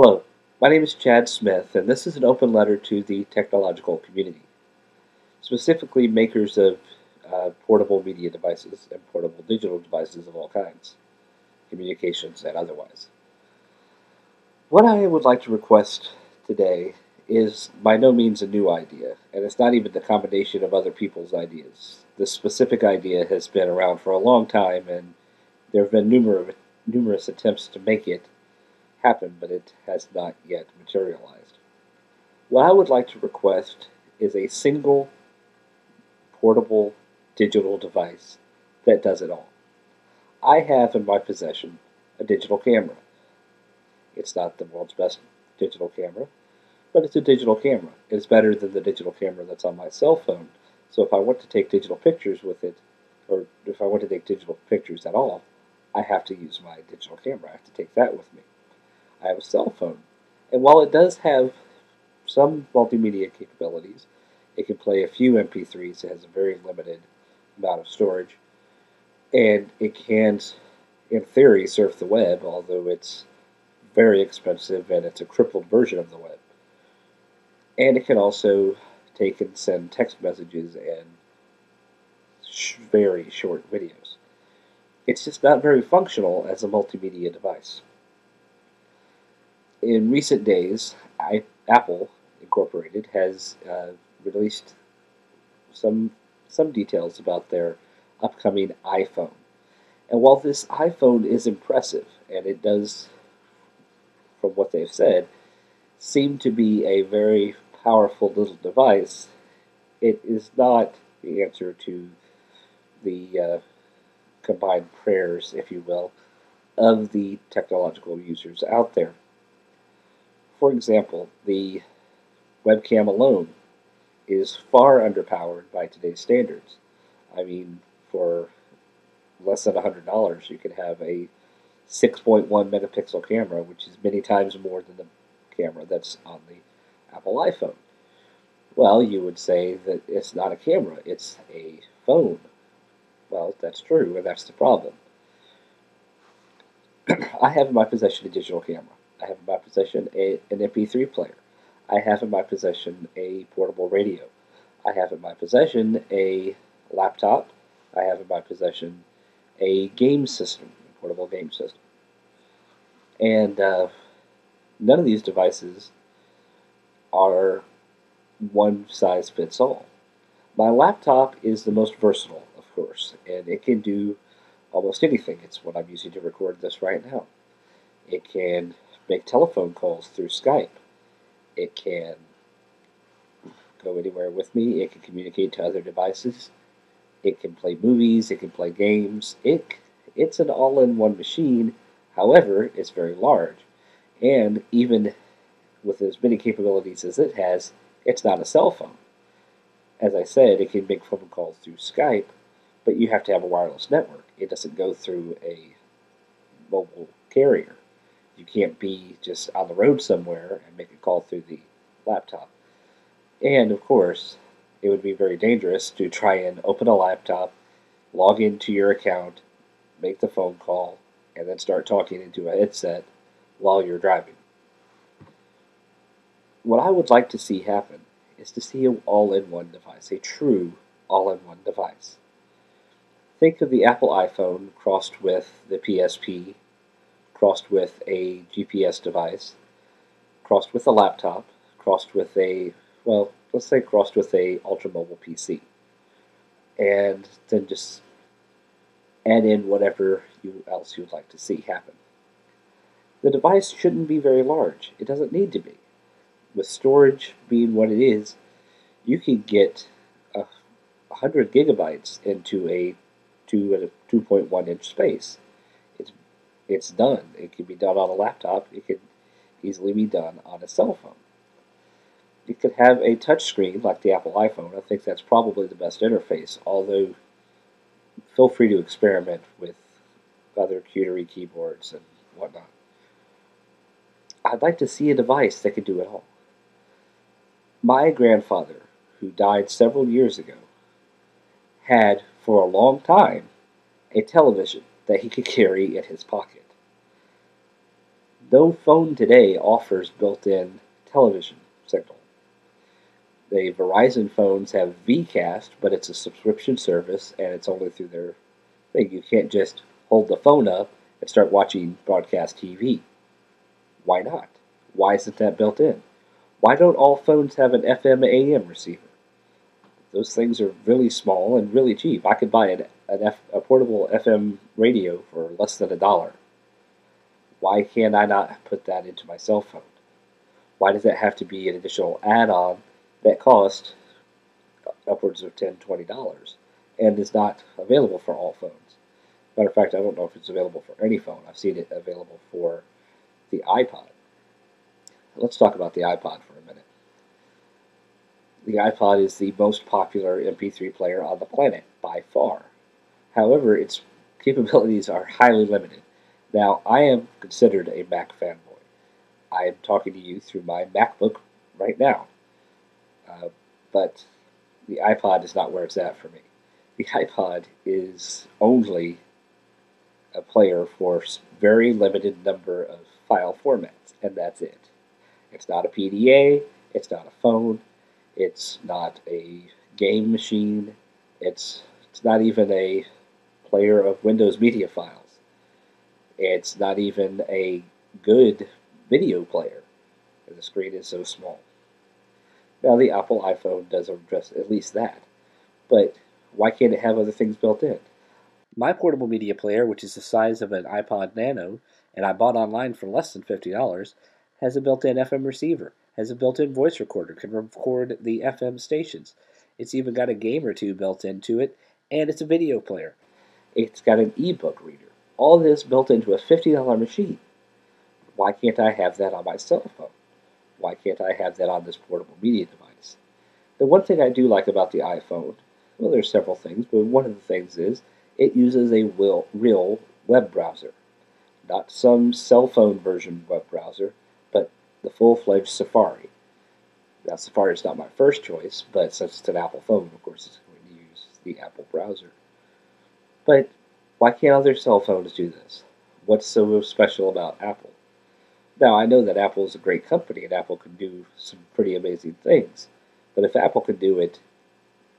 Hello, my name is Chad Smith, and this is an open letter to the technological community, specifically makers of portable media devices and portable digital devices of all kinds, communications and otherwise. What I would like to request today is by no means a new idea, and it's not even the combination of other people's ideas. This specific idea has been around for a long time, and there have been numerous attempts to make it happen, but it has not yet materialized. What I would like to request is a single portable digital device that does it all. I have in my possession a digital camera. It's not the world's best digital camera, but it's a digital camera. It's better than the digital camera that's on my cell phone. So if I want to take digital pictures with it, or if I want to take digital pictures at all, I have to use my digital camera. I have to take that with me. I have a cell phone. And while it does have some multimedia capabilities, it can play a few MP3s. It has a very limited amount of storage. And it can, in theory, surf the web, although it's very expensive and it's a crippled version of the web. And it can also take and send text messages and very short videos. It's just not very functional as a multimedia device. In recent days, Apple Incorporated has released some some details about their upcoming iPhone. And while this iPhone is impressive, and it does, from what they've said, seem to be a very powerful little device, it is not the answer to the combined prayers, if you will, of the technological users out there. For example, the webcam alone is far underpowered by today's standards. I mean, for less than $100, you can have a 6.1 megapixel camera, which is many times more than the camera that's on the Apple iPhone. Well, you would say that it's not a camera, it's a phone. Well, that's true, and that's the problem. I have in my possession a digital camera. I have in my possession an MP3 player. I have in my possession a portable radio. I have in my possession a laptop. I have in my possession a game system, a portable game system. And none of these devices are one size fits all. My laptop is the most versatile, of course, and it can do almost anything. It's what I'm using to record this right now. It can make telephone calls through Skype. It can go anywhere with me. It can communicate to other devices. It can play movies. It can play games. It's an all-in-one machine. However, it's very large. And even with as many capabilities as it has, it's not a cell phone. As I said, it can make phone calls through Skype, but you have to have a wireless network. It doesn't go through a mobile carrier. You can't be just on the road somewhere and make a call through the laptop. And of course, it would be very dangerous to try and open a laptop, log into your account, make the phone call, and then start talking into a headset while you're driving. What I would like to see happen is to see an all-in-one device, a true all-in-one device. Think of the Apple iPhone crossed with the PSP, crossed with a GPS device, crossed with a laptop, crossed with a, well, let's say crossed with a ultra-mobile PC. And then just add in whatever else you would like to see happen. The device shouldn't be very large. It doesn't need to be. With storage being what it is, you can get 100 gigabytes into a 2.1-inch space. It's done. It can be done on a laptop. It can easily be done on a cell phone. It could have a touch screen like the Apple iPhone. I think that's probably the best interface, although feel free to experiment with other cutery keyboards and whatnot. I'd like to see a device that could do it all. My grandfather, who died several years ago, had, for a long time, a television that he could carry in his pocket. No phone today offers built-in television signal. The Verizon phones have Vcast, but it's a subscription service and it's only through their thing. You can't just hold the phone up and start watching broadcast TV. Why not? Why isn't that built in? Why don't all phones have an FM AM receiver? Those things are really small and really cheap. I could buy a portable FM radio for less than $1. Why can't I not put that into my cell phone? Why does that have to be an additional add-on that costs upwards of $10, $20 and is not available for all phones? Matter of fact, I don't know if it's available for any phone. I've seen it available for the iPod. Let's talk about the iPod for a minute. The iPod is the most popular MP3 player on the planet by far. However, its capabilities are highly limited. Now, I am considered a Mac fanboy. I am talking to you through my MacBook right now. But the iPod is not where it's at for me. The iPod is only a player for very limited number of file formats, and that's it. It's not a PDA, it's not a phone, it's not a game machine, it's not even a player of Windows media files. It's not even a good video player, and the screen is so small. Now, the Apple iPhone does address at least that, but why can't it have other things built in? My portable media player, which is the size of an iPod Nano, and I bought online for less than $50, has a built-in FM receiver, has a built-in voice recorder, can record the FM stations. It's even got a game or two built into it, and it's a video player. It's got an ebook reader. All this built into a $50 machine. Why can't I have that on my cell phone? Why can't I have that on this portable media device? The one thing I do like about the iPhone, well, there's several things, but one of the things is it uses a real web browser. Not some cell phone version web browser, but the full-fledged Safari. Now, Safari is not my first choice, but since it's an Apple phone, of course, it's going to use the Apple browser. But why can't other cell phones do this? What's so special about Apple? Now, I know that Apple is a great company and Apple can do some pretty amazing things, but if Apple can do it,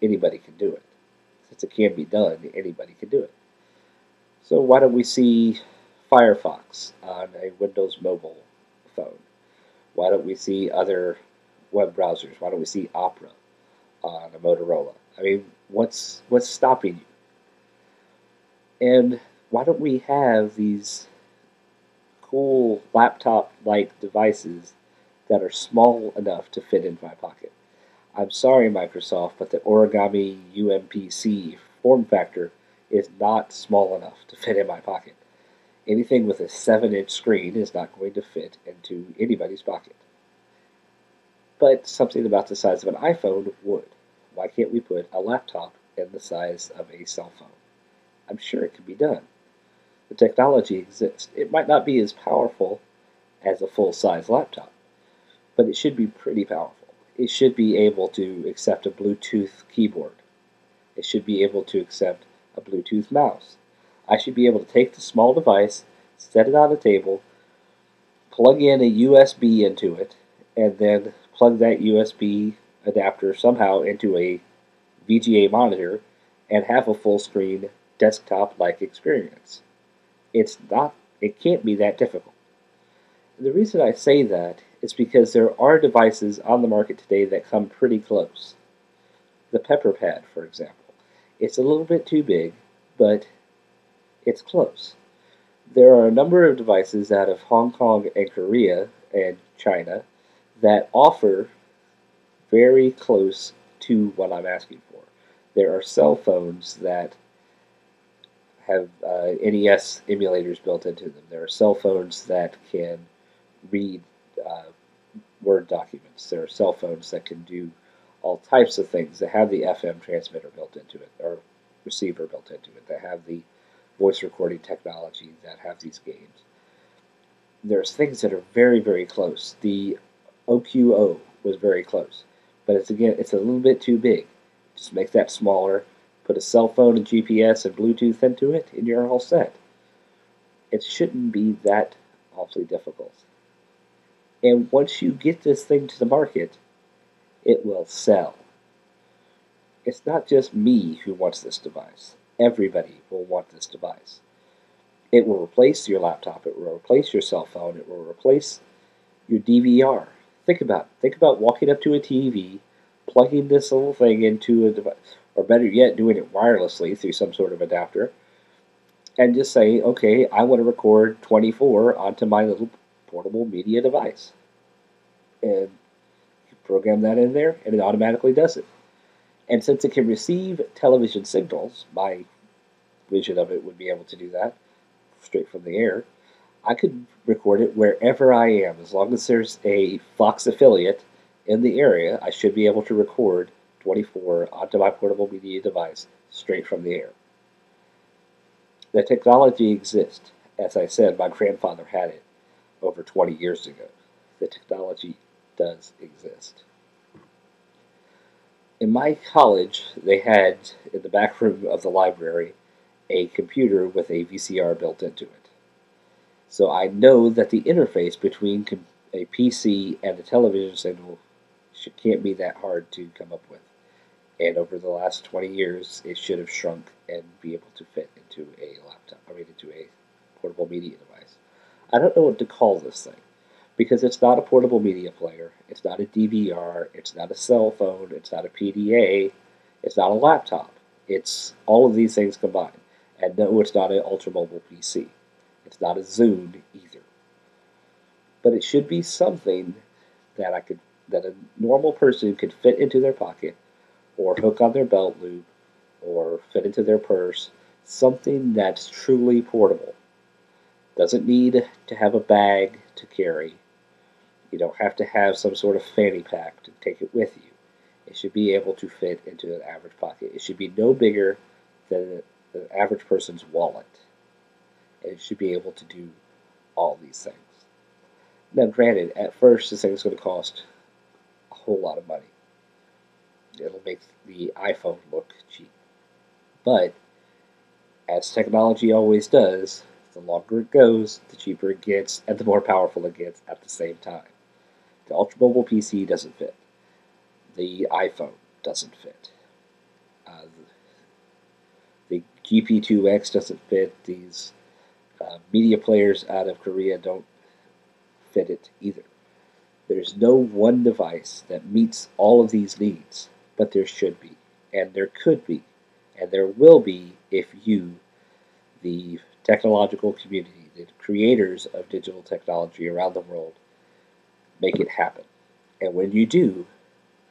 anybody can do it. Since it can be done, anybody can do it. So why don't we see Firefox on a Windows mobile phone? Why don't we see other web browsers? Why don't we see Opera on a Motorola? I mean, what's stopping you? And why don't we have these cool laptop-like devices that are small enough to fit in my pocket? I'm sorry, Microsoft, but the origami UMPC form factor is not small enough to fit in my pocket. Anything with a 7-inch screen is not going to fit into anybody's pocket. But something about the size of an iPhone would. Why can't we put a laptop in the size of a cell phone? I'm sure it can be done. The technology exists. It might not be as powerful as a full-size laptop, but it should be pretty powerful. It should be able to accept a Bluetooth keyboard. It should be able to accept a Bluetooth mouse. I should be able to take the small device, set it on a table, plug in a USB into it, and then plug that USB adapter somehow into a VGA monitor and have a full screen desktop-like experience. It can't be that difficult. And the reason I say that is because there are devices on the market today that come pretty close. The Pepper Pad, for example. It's a little bit too big, but it's close. There are a number of devices out of Hong Kong and Korea and China that offer very close to what I'm asking for. There are cell phones that have NES emulators built into them. There are cell phones that can read Word documents. There are cell phones that can do all types of things that have the FM transmitter built into it, or receiver built into it, that have the voice recording technology, that have these games. There's things that are very, very close. The OQO was very close, but it's a little bit too big. Just make that smaller, put a cell phone and GPS and Bluetooth into it, and you're all set. It shouldn't be that awfully difficult. And once you get this thing to the market, it will sell. It's not just me who wants this device. Everybody will want this device. It will replace your laptop. It will replace your cell phone. It will replace your DVR. Think about it. Think about walking up to a TV, plugging this little thing into a device, or better yet, doing it wirelessly through some sort of adapter, and just saying, okay, I want to record 24 onto my little portable media device. And you program that in there, and it automatically does it. And since it can receive television signals, my vision of it would be able to do that straight from the air. I could record it wherever I am. As long as there's a Fox affiliate in the area, I should be able to record 24 onto my portable media device straight from the air. The technology exists. As I said, my grandfather had it over 20 years ago. The technology does exist. In my college, they had, in the back room of the library, a computer with a VCR built into it. So I know that the interface between a PC and a television signal can't be that hard to come up with. And over the last 20 years, it should have shrunk and be able to fit into a laptop, into a portable media device. I don't know what to call this thing because it's not a portable media player, it's not a DVR, it's not a cell phone, it's not a PDA, it's not a laptop. It's all of these things combined. And no, it's not an ultra-mobile PC. It's not a Zune either. But it should be something that that a normal person could fit into their pocket or hook on their belt loop or fit into their purse, something that's truly portable. Doesn't need to have a bag to carry. You don't have to have some sort of fanny pack to take it with you. It should be able to fit into an average pocket. It should be no bigger than the average person's wallet. And it should be able to do all these things. Now, granted, at first this thing's going to cost a whole lot of money. It'll make the iPhone look cheap. But, as technology always does, the longer it goes, the cheaper it gets, and the more powerful it gets at the same time. The Ultra Mobile PC doesn't fit. The iPhone doesn't fit. The GP2X doesn't fit. These media players out of Korea don't fit it either. There's no one device that meets all of these needs, but there should be, and there could be, and there will be if you, the technological community, the creators of digital technology around the world, make it happen. And when you do,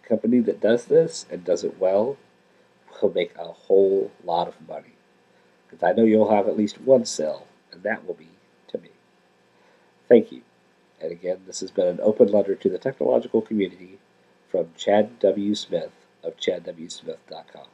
a company that does this and does it well will make a whole lot of money. Because I know you'll have at least one sale, and that will be to me. Thank you. And again, this has been an open letter to the technological community from Chad W. Smith of ChadWSmith.com.